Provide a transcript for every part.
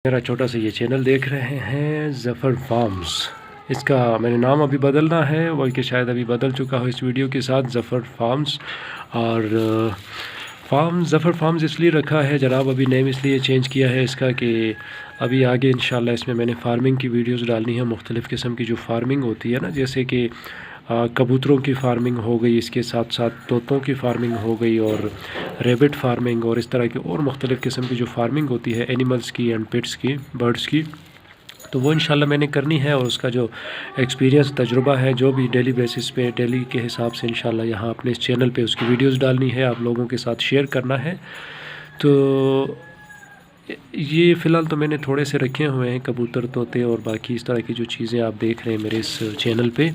میرا چھوٹا سا یہ چینل دیکھ رہے ہیں ظفر فارمز. اس کا میں نے نام ابھی بدلنا ہے بلکہ شاید ابھی بدل چکا ہو اس ویڈیو کے ساتھ. ظفر فارمز اور ظفر فارمز اس لیے رکھا ہے جناب, ابھی نیم اس لیے چینج کیا ہے اس کا کہ ابھی آگے انشاءاللہ اس میں نے فارمنگ کی ویڈیوز ڈالنی ہے. مختلف قسم کی جو فارمنگ ہوتی ہے نا, جیسے کہ کبوتروں کی فارمنگ ہو گئی, اس کے ساتھ ساتھ طوطوں کی فارمنگ ہو گئی, اور ریبٹ فارمنگ, اور اس طرح کی اور مختلف قسم کی جو فارمنگ ہوتی ہے اینیملز کی اینڈ پیٹس کی, برڈز کی, تو وہ انشاءاللہ میں نے کرنی ہے. اور اس کا جو ایکسپیرینس تجربہ ہے جو بھی ڈیلی بیسس پہ ڈیلی کے حساب سے انشاءاللہ یہاں اپنے اس چینل پہ اس کی ویڈیوز ڈالنی ہے, آپ لوگوں کے ساتھ شیئر کرنا ہے. تو یہ فی الحال تو میں نے تھوڑے سے رکھے ہوئے ہیں کبوتر, طوطے اور باقی اس طرح کی جو چیزیں آپ دیکھ رہے ہیں میرے اس چینل پہ,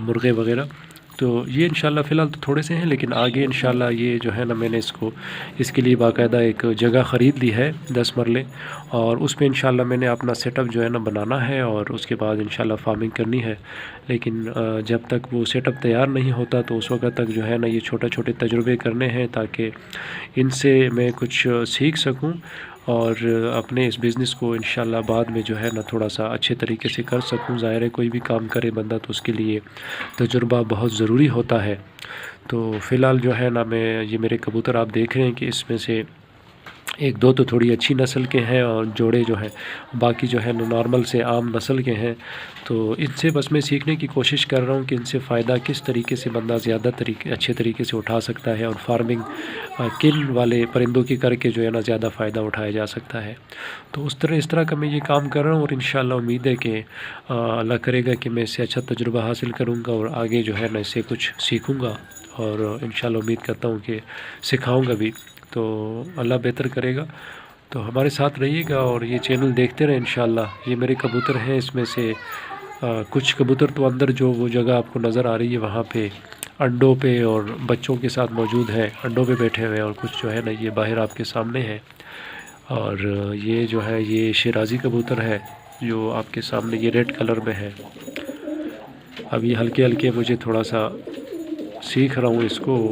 مرغے وغیرہ. تو یہ انشاءاللہ فی الحال تو تھوڑے سے ہیں, لیکن آگے انشاءاللہ یہ جو ہے نا میں نے اس کے لیے باقاعدہ ایک جگہ خرید لی ہے 10 مرلے, اور اس پہ انشاءاللہ میں نے اپنا سیٹ اپ جو ہے نا بنانا ہے, اور اس کے بعد انشاءاللہ فارمنگ کرنی ہے. لیکن جب تک وہ سیٹ اپ تیار نہیں ہوتا تو اس وقت تک جو ہے نا یہ چھوٹے تجربے کرنے ہیں تاکہ ان سے میں کچھ سیکھ سکوں اور اپنے اس بزنس کو انشاءاللہ بعد میں جو ہے نا تھوڑا سا اچھے طریقے سے کر سکوں. ظاہر ہے کوئی بھی کام کرے بندہ تو اس کے لیے تجربہ بہت ضروری ہوتا ہے. تو فی الحال جو ہے نا یہ میرے کبوتر آپ دیکھ رہے ہیں کہ اس میں سے ایک دو تو تھوڑی اچھی نسل کے ہیں, اور جوڑے جو ہیں باقی جو ہے نارمل سے عام نسل کے ہیں. تو ان سے بس میں سیکھنے کی کوشش کر رہا ہوں کہ ان سے فائدہ کس طریقے سے بندہ زیادہ اچھے طریقے سے اٹھا سکتا ہے, اور فارمنگ کن والے پرندوں کی کر کے جو ہے نا زیادہ فائدہ اٹھایا جا سکتا ہے. تو اس طرح کا میں یہ کام کر رہا ہوں, اور انشاءاللہ امید ہے کہ اللہ کرے گا کہ میں اس سے اچھا تجربہ حاصل کروں گا اور آگے جو ہے نا اس سے کچھ سیکھوں گا, اور انشاءاللہ امید کرتا ہوں کہ سکھاؤں گا بھی. تو اللہ بہتر کرے گا. تو ہمارے ساتھ رہیے گا اور یہ چینل دیکھتے رہیں انشاءاللہ. یہ میرے کبوتر ہیں, اس میں سے کچھ کبوتر تو اندر جو وہ جگہ آپ کو نظر آ رہی ہے وہاں پہ انڈوں پہ اور بچوں کے ساتھ موجود ہیں, انڈوں پہ بیٹھے ہوئے ہیں, اور کچھ جو ہے نا یہ باہر آپ کے سامنے ہے. اور یہ جو ہے یہ شیرازی کبوتر ہے جو آپ کے سامنے یہ ریڈ کلر میں ہے. اب یہ ہلکے مجھے تھوڑا سا سیکھ رہا ہوں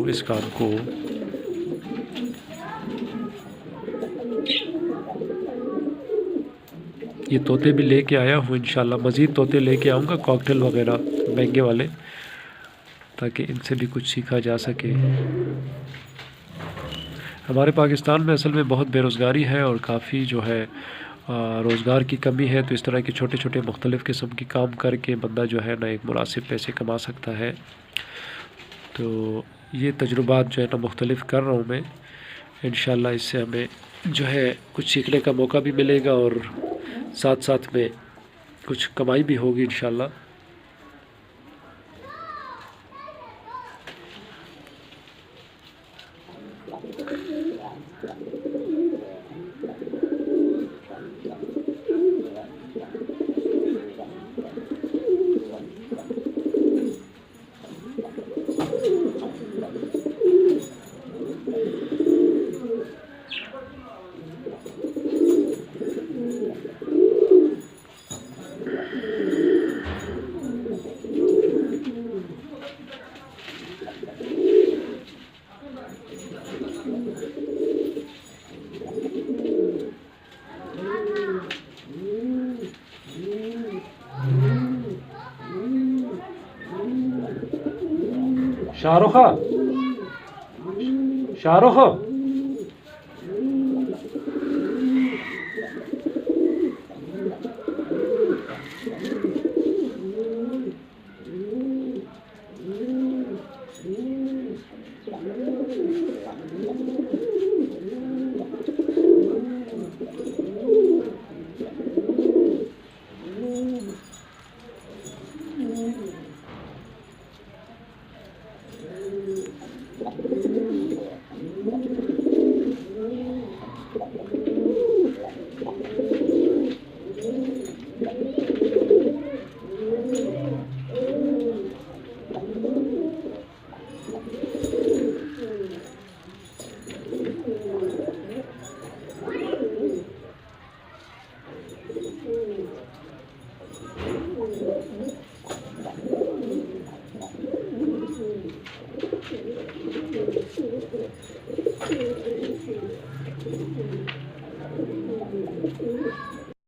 اس کام کو. یہ طوطے بھی لے کے آیا ہوں انشاءاللہ, مزید طوطے لے کے آؤں گا کاکٹیل وغیرہ مہنگے والے, تاکہ ان سے بھی کچھ سیکھا جا سکے. ہمارے پاکستان میں اصل میں بہت بے روزگاری ہے اور کافی جو ہے روزگار کی کمی ہے. تو اس طرح کے چھوٹے مختلف قسم کی کام کر کے بندہ جو ہے نا ایک مناسب پیسے کما سکتا ہے. تو یہ تجربات جو ہے نا مختلف کر رہا ہوں میں. انشاءاللہ اس سے ہمیں جو ہے کچھ سیکھنے کا موقع بھی ملے گا, اور ساتھ میں کچھ کمائی بھی ہوگی انشاءاللہ. شاہ رخ